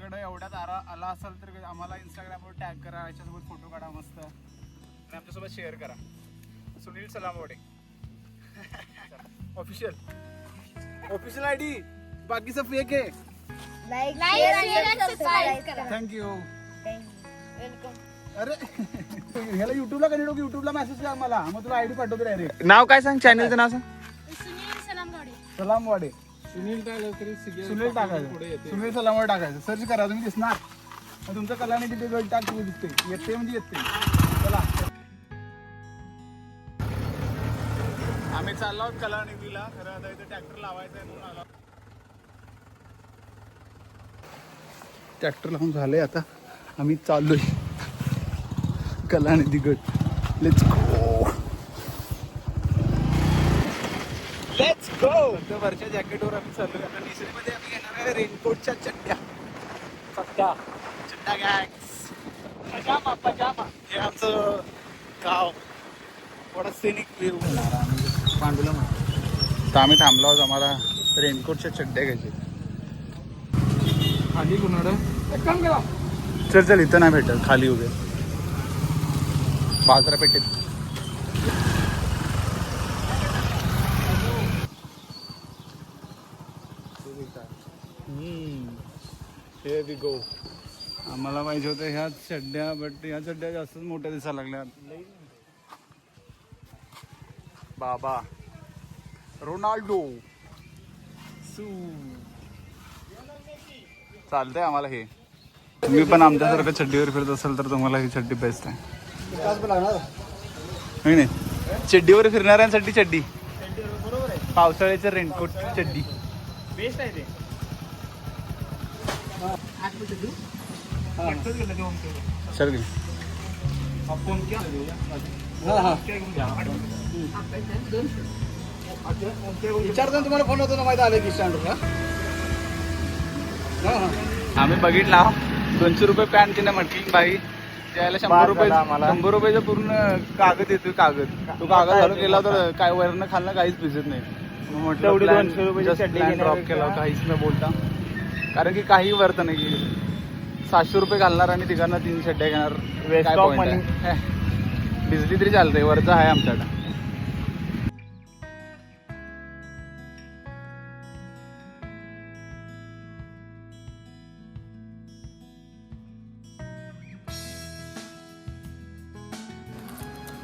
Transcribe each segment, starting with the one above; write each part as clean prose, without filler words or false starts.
आमच्याकडे एवढ्यात आला असेल तर आम्हाला इंस्टाग्रामवर टॅग करा, याच्यासोबत फोटो काढा मस्त आणि आमच्यासोबत शेअर करा. सुनील सलामवाडे ऑफिशियल आयडी, बाकीचं फेक आहे. थँक्यू. अरे ह्याला युट्यूबला कनेक्ट होती, युट्यूबला मेसेज कर मला, मग तुला आयडी पाठवतो डायरेक्ट. नाव काय सांग, चॅनलचं नाव सांग. सलामवाडे. सुनील टाकायचं, सुनील सलामवाडे टाकायचं, सर्च करा तुम्ही दिसणार. मग तुमचं कलानिधी ते गट टाक दिसते, येते म्हणजे येते. चला आम्ही चाललो आहोत कलानिधीला. खरं आता इथे ट्रॅक्टर लावायचा आहे म्हणून आलो. ट्रॅक्टर लावून झालंय, आता आम्ही चाललोय कलानिधी गट. Let's go. तर वरच्या जॅकेटवर आम्ही चाललोय. आता निसर्गमध्ये आम्ही घेणार आहे रेनकोटच्या चड्ड्या. चड्डा गँग्स, पजामा. हे आमचं गाव, थोडा सिनिक व्ह्यू. पांडुला तर आम्ही थांबलो आहोत, आम्हाला रेनकोटच्या चड्ड्या घ्यायचे. खाली कुणाला चल इथं नाही भेटत, खाली उभे बाजारपेठेत. Here we go. आम्हाला पाहिजे होतं ह्या चड्ड्या, बट ह्या चड्ड्या जास्तच मोठ्या दिसायला लागल्या. बाबा रोनाल्डो चालतंय आम्हाला हे. तुम्ही पण आमच्यासारखं चड्डीवर फिरत असाल तर तुम्हाला ही चड्डी बेस्ट आहे. नाही चड्डीवर फिरणाऱ्यांसाठी चड्डी, पावसाळ्याचं रेनकोट चड्डी बेस्ट आहे ते. सर विचारतो तुम्हाला फोन होतो ना, माहिती आलं की स्टँडवर. आम्ही बघितला 200 रुपये पॅन्ट तिने म्हटली बाई, त्याला 100 रुपयाचं पूर्ण कागद येतो. कागद तो कागद घालून गेला तर काय वरनं खालनं काहीच भिजत नाही. म्हटलं 200 रुपये ड्रॉप केला, काहीच न बोलता. कारण की काही वर्थ नाही. 700 रुपये घालणार आणि तिघांना 3 चड्ड्या घेणार. भिजली तरी चालतंय, वरचं आहे आमच्याकडं.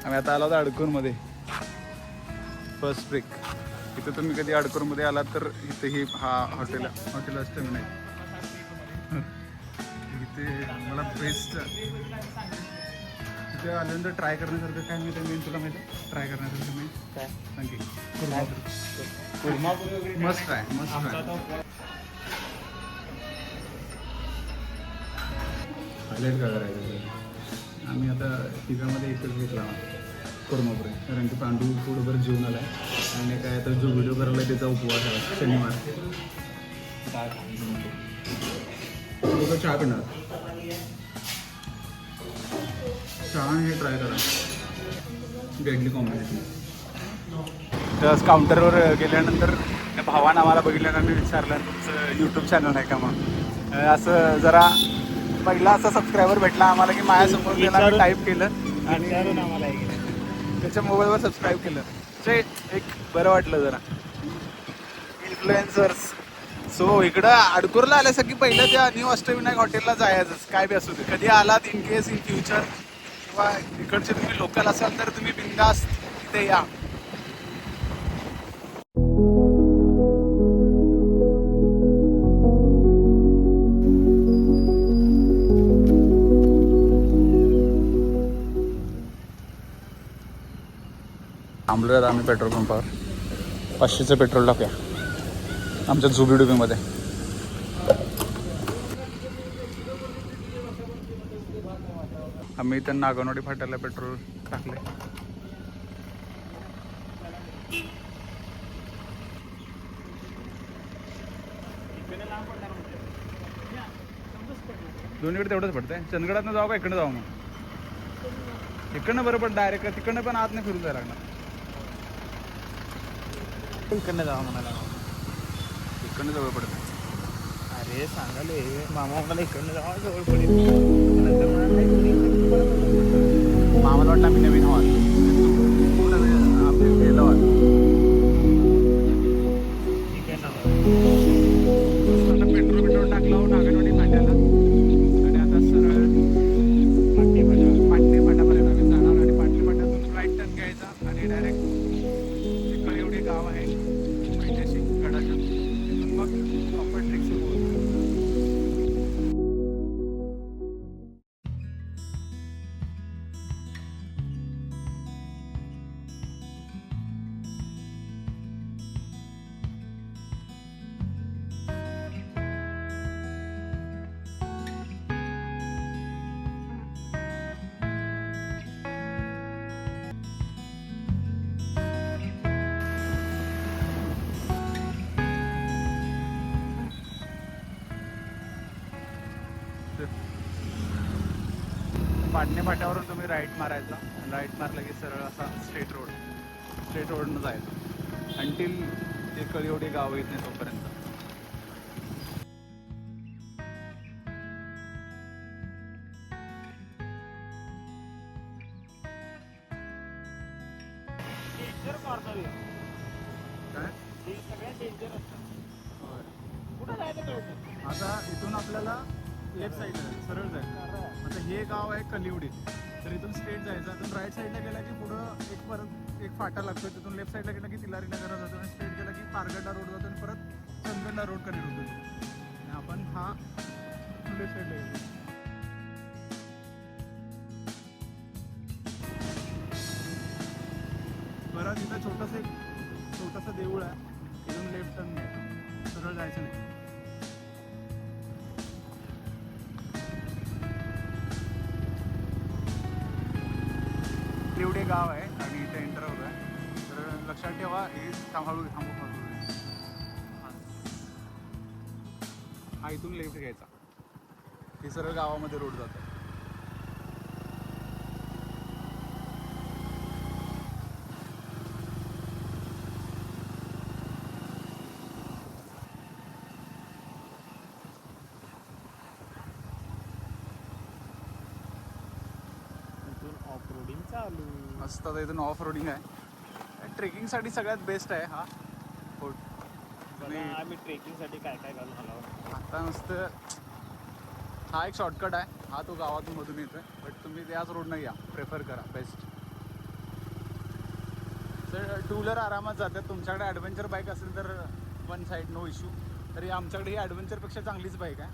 आम्ही आता आलो होतो अडकूरमध्ये, फर्स्ट ब्रेक. इथं तुम्ही कधी अडकूरमध्ये आलात तर इथे ही हॉटेल असतं मी नाही. इथे मला बेस्ट इथे आल्यानंतर ट्राय करण्यासारखं काय माहिती आहे. तुला माहिती आहे ट्राय करण्यासारखं मी काय सांगे मस्त ट्राय. हायलाईट काय करायचं. आम्ही आता तिघामध्ये एकच घेतला कुर्मापुरी, कारण की पांडू थोडंभर जेवून आला आहे आणि काय आता जो व्हिडिओ करायला त्याचा उपवास आहे शनिवार. लोक चहा पिणार, चहा हे ट्राय करा, डेडली कॉम्बिनेशन. तर काउंटरवर गेल्यानंतर त्या भावानं आम्हाला बघितल्यानंतर विचारलं तुमचं यूट्यूब चॅनल आहे का. मग असं जरा पहिला असा सबस्क्रायबर भेटला आम्हाला की माझ्यासमोर त्याला टाईप केलं आणि आम्हाला त्याच्या मोबाईलवर सबस्क्राईब केलं. ते एक बरं वाटलं जरा. इन्फ्लुएन्सर्स. सो इकडं अडकूरला आल्यासारखी पहिलं त्या न्यू अष्टविनायक हॉटेलला जायचंच, काय बी असू दे. कधी आलात इन केस इन फ्युचर किंवा इकडचे तुम्ही लोकल असाल तर तुम्ही बिंदास्त इथे या. थांबलो आहेत आम्ही पेट्रोल पंपावर. 500चं पेट्रोल टाकूया आमच्या झुबिडुबीमध्ये. आम्ही इथं नागनवाडी फाट्याला पेट्रोल टाकले. दोन्हीकडे तेवढंच पडतंय. चंदगडातनं जाऊ का इकडनं जाऊ. मग इकडनं बरं पडतं डायरेक्ट. तिकडनं पण आत नाही फिरून जायला लागणार. इकडनं जावं म्हणाला. इकडनं जवळ पडतं. हे सांगाले मामा मला इकडनं जावा जवळ पडेल नंतर मला नाही आम्हाला वाटलं आम्ही नवीन आहोत आपले गेलो आहोत ठीक आहे ना आता पेट्रोल टाकलं नागनवाडी फाट्याला आणि आता सरळ पाटणे फाट्यापर्यंत आम्ही जाणार आणि पाटणे फाट्यातून राईट टर्न घ्यायचा आणि डायरेक्ट कळेवडी गाव आहे ऐतिहासिक गडाचं तिथून मग प्रॉपर ट्रेक सुरू होतो. पाटणे फाट्यावरून तुम्ही राईट मारायचा राईट मारलं की सरळ असा स्ट्रेट रोडनं जायचं अंटील ते कळीवडी गाव येत नाही तोपर्यंत. डेंजर कॉर्नर काय हे सगळ्यात डेंजर असतं होय. कुठं जायचं कळतं आता इथून आपल्याला लेफ्ट साईडला सरळ जायचं. आता हे गाव आहे कलिवडी तर इथून स्ट्रेट जायचं इथून राईट साईडला गेला की पुढं परत एक फाटा लागतो तिथून लेफ्ट साईडला गेला की तिलारी नगरला जातो आणि स्ट्रेट गेला की पारगडला रोड जातो आणि परत चंदगडला रोड कनेक्ट होतो आणि आपण हा लेफ्ट साईडला गेलो. परत इथं छोटंसं देऊळ आहे इथून लेफ्ट टर्न घ्यायचं सरळ जायचं नाही. एवढे गाव आहे आणि इथे एंटर होत आहे तर लक्षात ठेवा हे थांबू हा इथून लेफ्ट घ्यायचा हे सरळ गावामध्ये रोड जातो. ऑफ रोडिंग चालू मस्त आता इथून ऑफ रोडिंग आहे ट्रेकिंगसाठी सगळ्यात बेस्ट आहे हा फोर्ट. आम्ही ट्रेकिंगसाठी काय काय घालून आलो आता नुसतं हा एक शॉर्टकट आहे हा तो गावातून मधून येतोय बट तुम्ही त्याच रोडनं या प्रेफर करा बेस्ट. तर टू व्हीलर आरामात जातात तुमच्याकडे ॲडव्हेंचर बाईक असेल तर वन साईड नो इश्यू तरी आमच्याकडे ही ॲडव्हेंचरपेक्षा चांगलीच बाईक आहे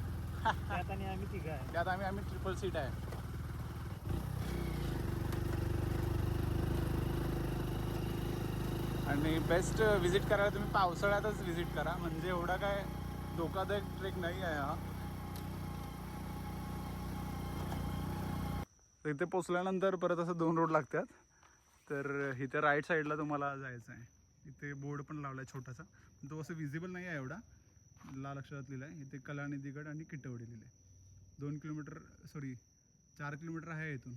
त्यात आणि आम्ही तिघं आहे त्यात आम्ही ट्रिपल सीट आहे. आणि बेस्ट विजिट करायला तुम्ही पावसाळ्यातच विजिट करा म्हणजे एवढा काय धोकादायक ट्रेक नाही आहे हा. तर इथे पोचल्यानंतर परत असं 2 रोड लागतात तर इथे राईट साईडला तुम्हाला जायचं आहे. इथे बोर्ड पण लावला आहे छोटासा तो असं विजिबल नाही आहे एवढा लाल अक्षरात लिहिलं आहे. इथे कलानिधीगड आणि किटवडी लिहिलं आहे 4 किलोमीटर आहे इथून.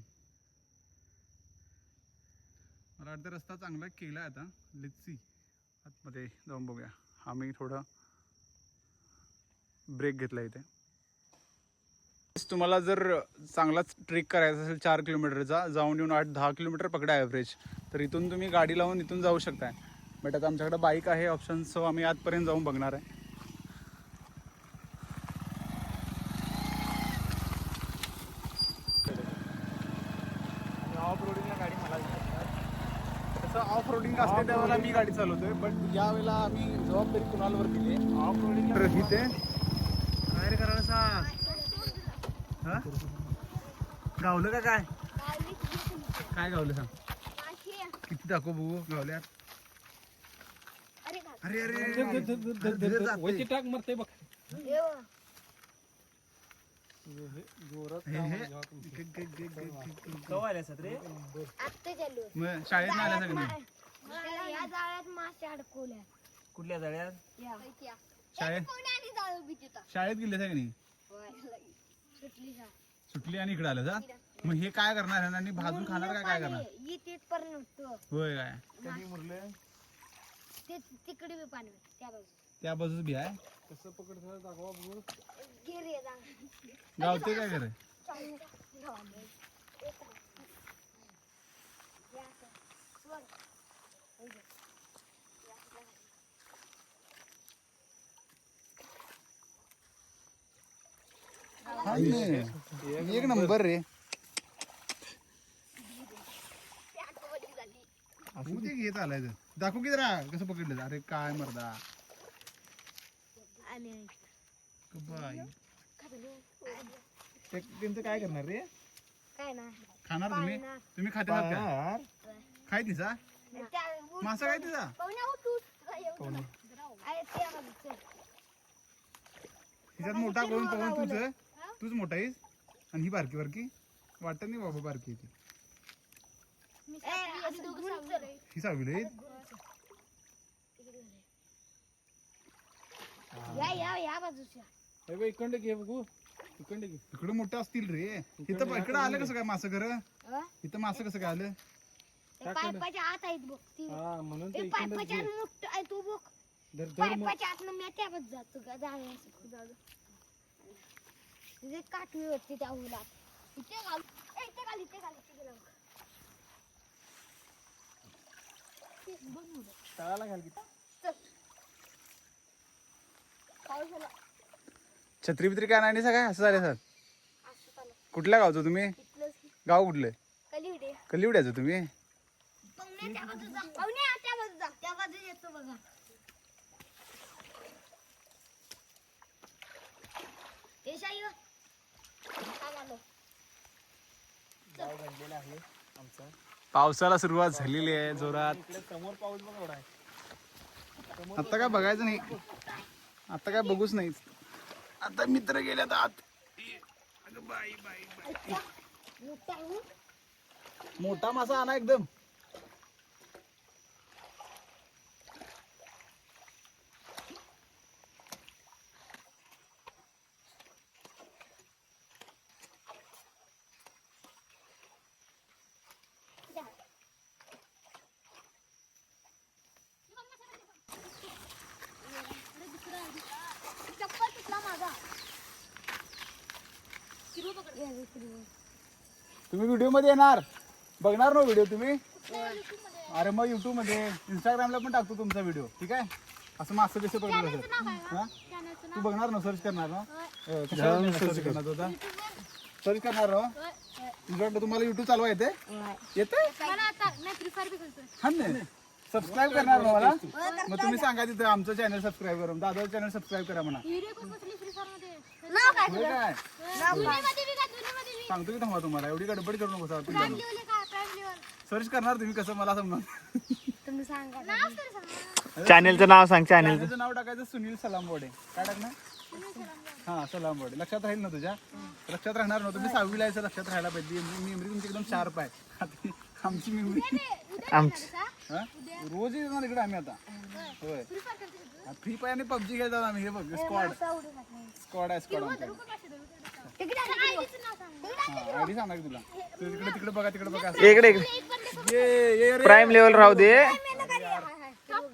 मला वाटतं रस्ता चांगला केला आहे आता लिट्सी आतमध्ये जाऊन बघूया. आम्ही थोडा ब्रेक घेतला इथे. तुम्हाला जर चांगलाच ट्रेक करायचा असेल 4 किलोमीटरचा जाऊन येऊन 8-10 किलोमीटर पकडा ॲव्हरेज तर इथून तुम्ही गाडी लावून इथून जाऊ शकताय बट आता आमच्याकडे बाईक आहे ऑप्शन सो आम्ही आतपर्यंत जाऊन बघणार आहे. ऑफ रोडिंगला गाडी मला तसं ऑफ रोडिंग असते त्यावेळेला मी गाडी चालवतोय बट यावेळेला आम्ही जबाबदारी कुणालवर दिली आहे. ऑफ रोडिंगला तर इथे बाहेर करायला सांग हा गावलं का काय काय गावलं सांग किती दाखव बघू गावल्यात. अरे अरे टाक मरते बघ मग शाळेत नाही आल्या सगळं या जाळ्यात मासे अडकवल्या. कुठल्या जाळ्यात शाळेत गेले सगळी सुटली का? सुटली आणि इकडे आलं जा मग हे काय करणार आहे आणि भाजून खाणार काय करणार येतेच पर्यंत होय काय कधी मुरले ते तिकडे बी पाणी होतं, त्या बाजूला त्या बाजूस बी आहे. कसं पकडतो दाखवा बघू. गिरे गावते काय करे एक नंबर रे. असू ते घेत आलाय तर. दाखव की जरा कसं पकडलं. अरे काय मर्दा बाई. त्यांचं काय करणार रे? काय ना खाणार तुम्ही तुम्ही खाते आहात का? खाय तिचा मासा काय तिचा. तिच्यात मोठा करून पवन तुझं तूच मोठा आहेस आणि ही बारकी बारकी वाटत नाही बाबा बारकी ती. ही सावली आहे. या बाजूच्या इकडे घे बघू. इकडे घे. इकडे मोठे असतील रे. इथं इकडं आलं कसं काय मासं खरं. इथं मासं कसं काय आलं. पायपाच्या आत आहेत बघ ती हा म्हणून ते ते इकडे पायपाच्या आत मोठं आहे तू बघ. धर मग. पायपाच्या आत मी त्यावर जातो का जाऊ तिथे काठवी होती त्या उलात इथे घाल इथे घाल इथे घाल इथे घाल. बघ मुलं. तळाला घाल की. चल पाऊस झाला छत्री बित्री काय नाही सगळं असं झालं सर. असं चालू कुठल्या गावचं तुम्ही. इथलंच गाव कुठलं. कलिवडे कलिवड्याचं तुम्ही. पाहुणे त्या बाजूला जा पाहुणे त्या बाजूला जा त्या बाजूला येतो बघा. हे शाई आलो गाव घडलेला आहे आमचा. पावसाला सुरुवात झालेली आहे जोरात. इकडे समोर पाऊस बघ एवढा आहे. आता काय बघायचं नाही. आता काय बघूच नाही. आता मित्र गेल्यात आत. अगं बाई बाई बाई. मोठा आहे. मोठा मासा आणा एकदम. चप्पल तुटला माझा. तुम्ही व्हिडिओ मध्ये येणार बघणार ना व्हिडिओ तुम्ही. अरे मग युट्यूब मध्ये इंस्टाग्रामला पण टाकतो तुमचा व्हिडिओ. ठीक आहे. असं मासं कसं पकडलं हा तू बघणार ना सर्च करणार ना. सर्च करणार होता सर्च करणार ना. तुझ्याकडे तुम्हाला युट्यूब चालवा येते येते हा नाही सबस्क्राईब करणार ना मला. मग तुम्ही सांगा तिथं आमचं चॅनल सबस्क्राईब करा. दादाचं चॅनल सबस्क्राईब करा म्हणा. नाव काय होय काय नाव काय सांगतो की थांबा तुम्हाला. एवढी गडबड करू नको. सर्च करणार तुम्ही कसं मला समजणार. तुम्ही सांगा चॅनेलचं नाव सांग. चॅनलचं नाव टाकायचं सुनील सलामवाडे. काय टाकणार. हा सलामवाडे. लक्षात राहील ना तुझ्या. लक्षात राहणार ना. तुम्ही 6वीला यायचं लक्षात राहायला पाहिजे. मेमरी तुमची एकदम शार्प आहे. आमची मेमरी हा रोज येणार इकडे आम्ही आता. होय फ्री फायर आणि पबजी खेळतात आम्ही. हे बघ स्क्वॉड स्क्वॉड आहे स्क्वॉड आमच्या. हा आयडी सांगा की तुला. तिकडे तिकडे बघा तिकडे बघा. इकडे इकडे ये रे. प्राईम लेवल राहू दे.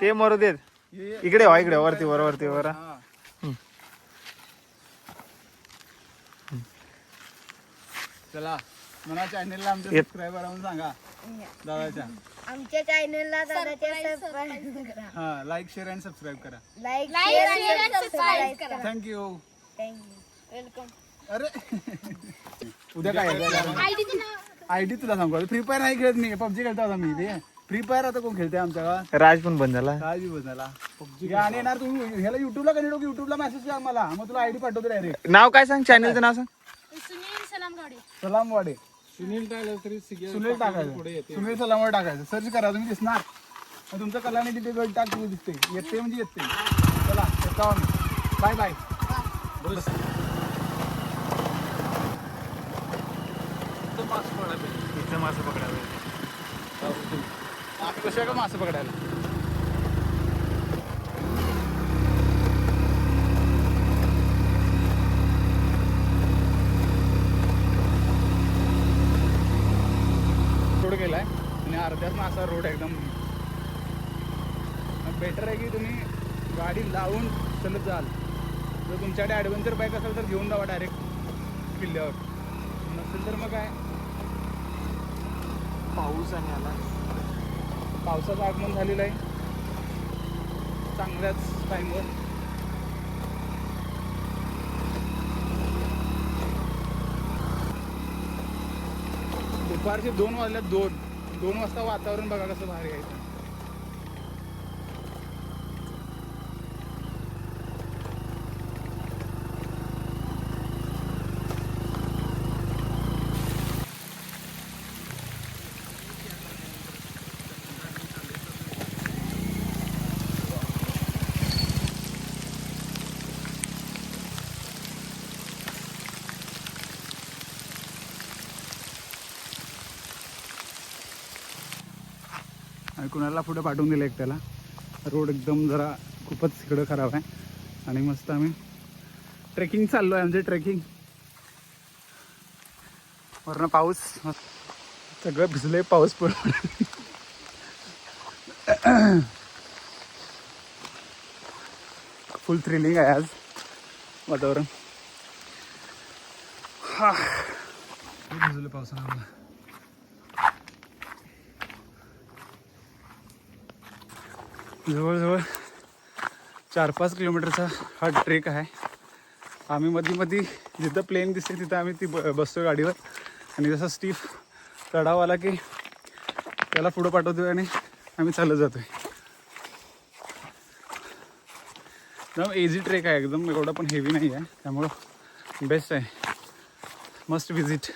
ते मरू देत. ये इकडे व्हा. इकडे वरती वर वरती वर. हा. चला मला चॅनलला आमच्या सबस्क्राईबर म्हणून सांगा दादाच्या. आमच्या चॅनलला दादाच्या सबस्क्राइब करा. हा लाईक शेअर आणि सबस्क्राईब करा. लाईक शेअर आणि सबस्क्राइब करा. थँक्यू. वेलकम. अरे उद्या काय आयडी तुला सांगू. फ्री फायर नाही खेळत मी. पबजी खेळतो आता मी. ते फ्री फायर आता कोण खेळते आमच्या गावात. राज पण बंद झाला. काय बी बदला पबजी गाणे येणार. तुम्ही ह्याला युट्यूबला कनेक्ट युट्यूबला मेसेज करा मला. मग तुला आयडी पाठवतो डायरेक्ट. नाव काय सांग. चॅनेलचं नाव सांग. सलामवाडे. सुनील टाकलं तरी सुनील टाकायचं. सुनील सलामवाडे टाकायचं. सर्च करा तुम्ही दिसणार. मग तुमचं कलाने तिथे गट टाक दिसते. येते म्हणजे येते. चला बाय बाय. इथं मासे पकडावे. आम्ही कशा का मासे पकडायला. रोड गेलाय आणि अर्ध्यात असा रोड एकदम बेटर आहे की तुम्ही गाडी लावून चलत जाल. जर तुमच्याकडे ॲडव्हेंचर बाईक असेल तर घेऊन जावा डायरेक्ट किल्ल्यावर. नसेल तर मग काय पाऊस आणि आला. पावसाचं आगमन झालेलं आहे चांगल्याच टाईमवर. दुपारचे 2 वाजल्यात. 2 वाजता वातावरण बघा कसं भारी आहे. आणि कुणाला पुढे पाठवून दिलं एक त्याला. रोड एकदम जरा खूपच इकडं खराब आहे. आणि मस्त आम्ही ट्रेकिंग चाललो आहे. आमचे ट्रेकिंग वरनं पाऊस सगळं भिजले. पाऊस पडून फुल थ्रिलिंग आहे आज वातावरण. हा भिजले पावसानं. जवळजवळ 4-5 किलोमीटरचा हा ट्रेक आहे. आम्ही मध्ये जिथं प्लेन दिसते तिथं आम्ही बसतो गाडीवर. आणि जसा स्टीफ चढाव आला की त्याला पुढं पाठवतोय आणि आम्ही चालत जातोय. एकदम इझी ट्रेक आहे. एकदम एवढा पण हेवी नाही आहे. त्यामुळं बेस्ट आहे. Must visit.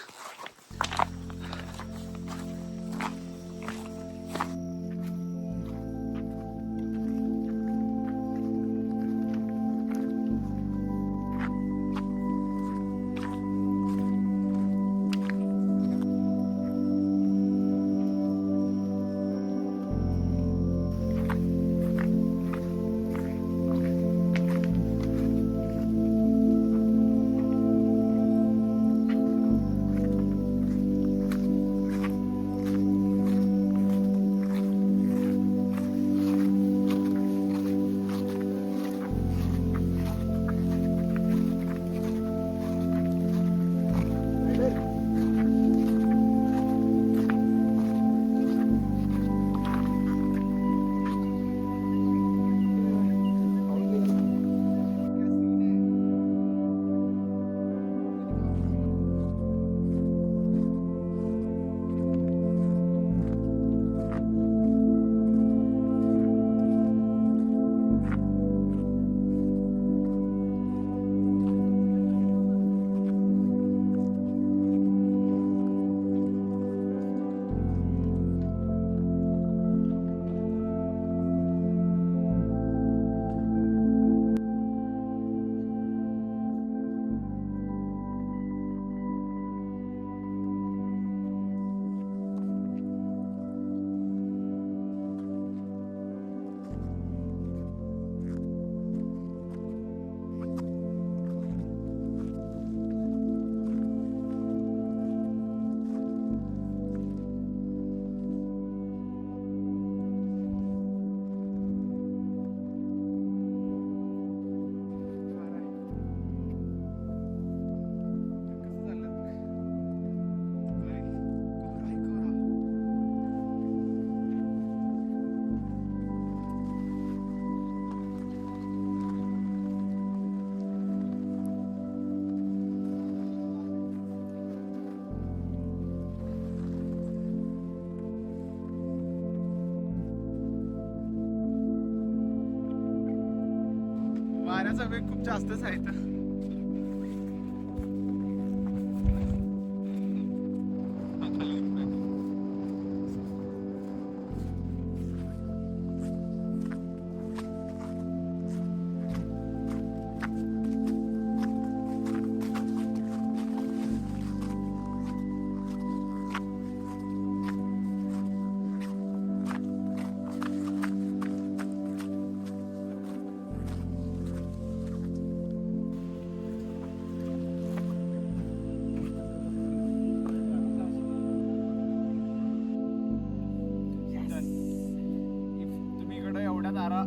वाऱ्याचा वेग खूप जास्तच आहे इथं.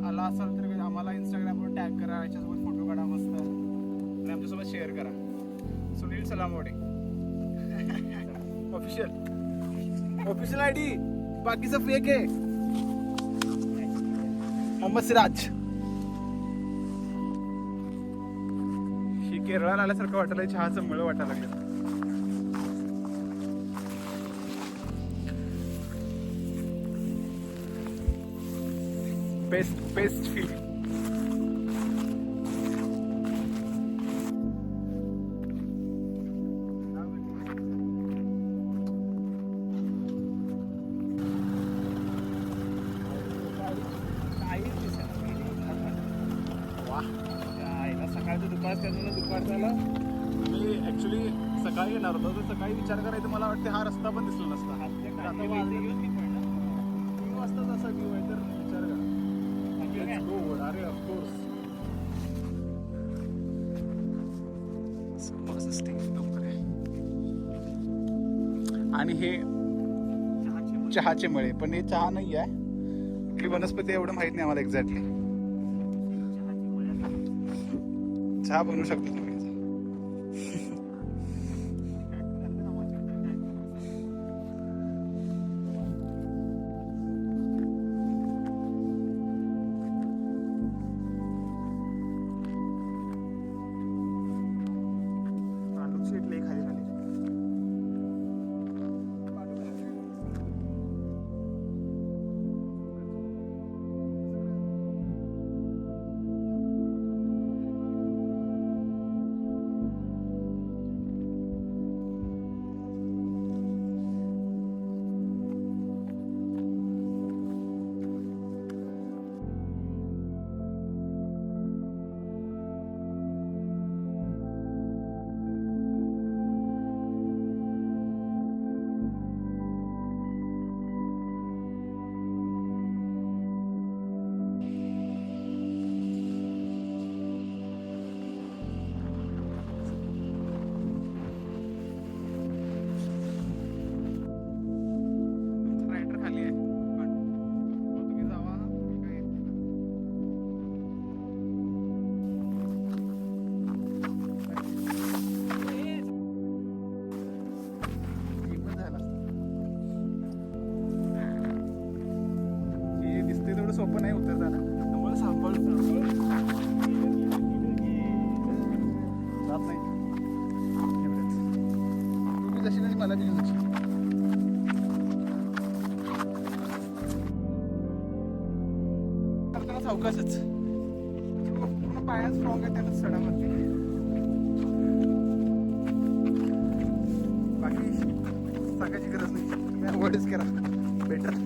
आला असाल तर आम्हाला इंस्टाग्राम सलामोडे. ऑफिशियल आयडी बाकीचं फेक आहे. मोहम्मद सिराज. ही केरळाला आल्यासारखं वाटायला चहाचं मळ वाटायला लागलं. Best feeling. काहीच दिसेना. वा. आईला सकाळचं दुपारच्याला मी ऍक्च्युली सकाळी येणार होतो तर सकाळी विचार करायचं मला वाटतं हा रस्ता पण दिसला नसता. आता घेऊन मी पडला. 3 वाजताच असा व्ह्यू आहे तर विचार करा. Let's go. अरे ऑफकोर्स आणि हे चहाचे मळे. पण हे चहा नाही आहे, कुठली वनस्पती आहे एवढं माहित नाही आम्हाला एक्झॅक्टली. चहा बनवू शकतो तुम्ही. सोपं नाही उत्तर जाणं, त्यामुळे सांभाळून जात नाही. तुम्ही जशी नाही मला दिली तशी. करताना सावकाशच पूर्ण पाया स्ट्रॉंग आहे त्याला सडा मारते. बाकी सांगायची गरज नाही, तुम्ही अवॉइडच करा बेटर.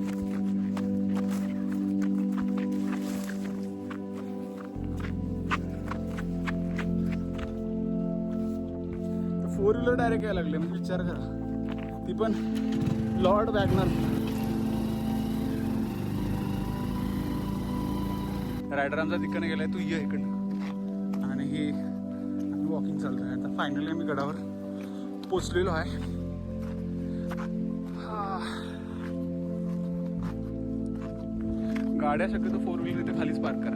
4 व्हीलर डायरेक्ट यायला लागले म्हणजे विचार करा. ती पण लॉर्ड वॅगनर. रायडर आमचा तिकडनं गेलाय, तू ये इकडनं. आणि ही आम्ही वॉकिंग चालतोय. आता फायनली आम्ही गडावर पोचलेलो आहे. गाड्या शक्यतो 4 व्हीलर इथे खालीच पार्क करा.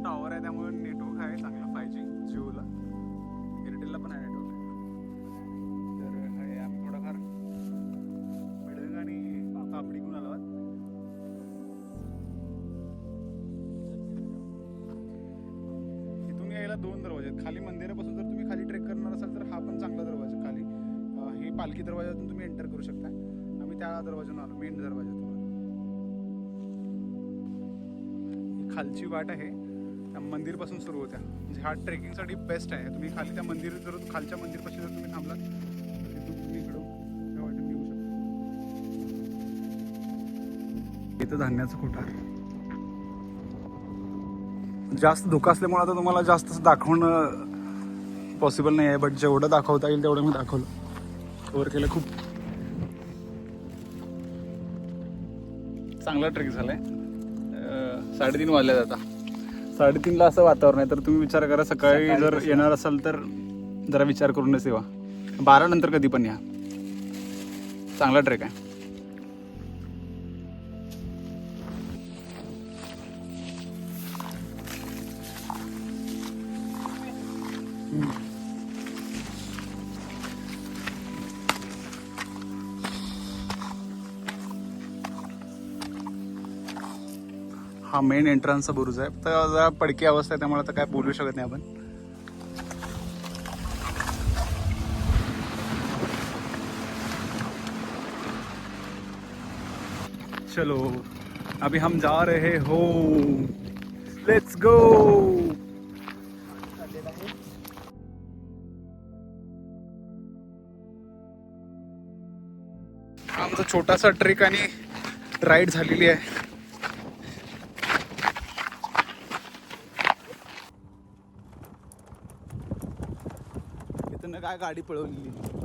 टॉवर आहे त्यामुळे नेटवर्क आहे चांगलं 5G जिओला. एअरटेलला पण आहे नेटवर्क. तर हे आम्ही थोडाफार मिळून आणि पापडी घेऊन आलो आहोत. इथून यायला 2 दरवाजे आहेत. खाली मंदिरापासून जर तुम्ही खाली ट्रेक करणार असाल तर हा पण चांगला दरवाजा खाली. हे पालखी दरवाजातून तुम्ही एंटर करू शकता. आम्ही त्या दरवाजातून आलो, मेन दरवाजातून. ही खालची वाट आहे त्या मंदिरपासून सुरू होत्या. म्हणजे हा ट्रेकिंगसाठी बेस्ट आहे. तुम्ही खाली त्या मंदिर जर खालच्या मंदिरपाशी जर तुम्ही थांबलात तर तिथून तुम्ही इकडं त्या वाटेने येऊ शकता. इथं धान्याचं कोठार. जास्त धोका असल्यामुळे आता तुम्हाला जास्त दाखवणं पॉसिबल नाही आहे. बट जेवढं दाखवता येईल तेवढं मी दाखवलं. कव्हर केलं. खूप चांगला ट्रेक झालाय. 3:30 वाजल्यात आता. 3:30ला असं वातावरण आहे. तर तुम्ही विचार करा सकाळी जर येणार असाल तर जरा विचार करूनच येवा. 12 नंतर कधी पण या. चांगला ट्रेक आहे. हा मेन एंट्रन्सचा बुरुज आहे. तर जरा पडकी अवस्था आहे त्यामुळे आता काय बोलू शकत नाही आपण. चलो अभी हम जा रहे हो. Let's go. आमचा छोटासा ट्रेक आणि राईड झालेली आहे. काय गाडी पळवलेली.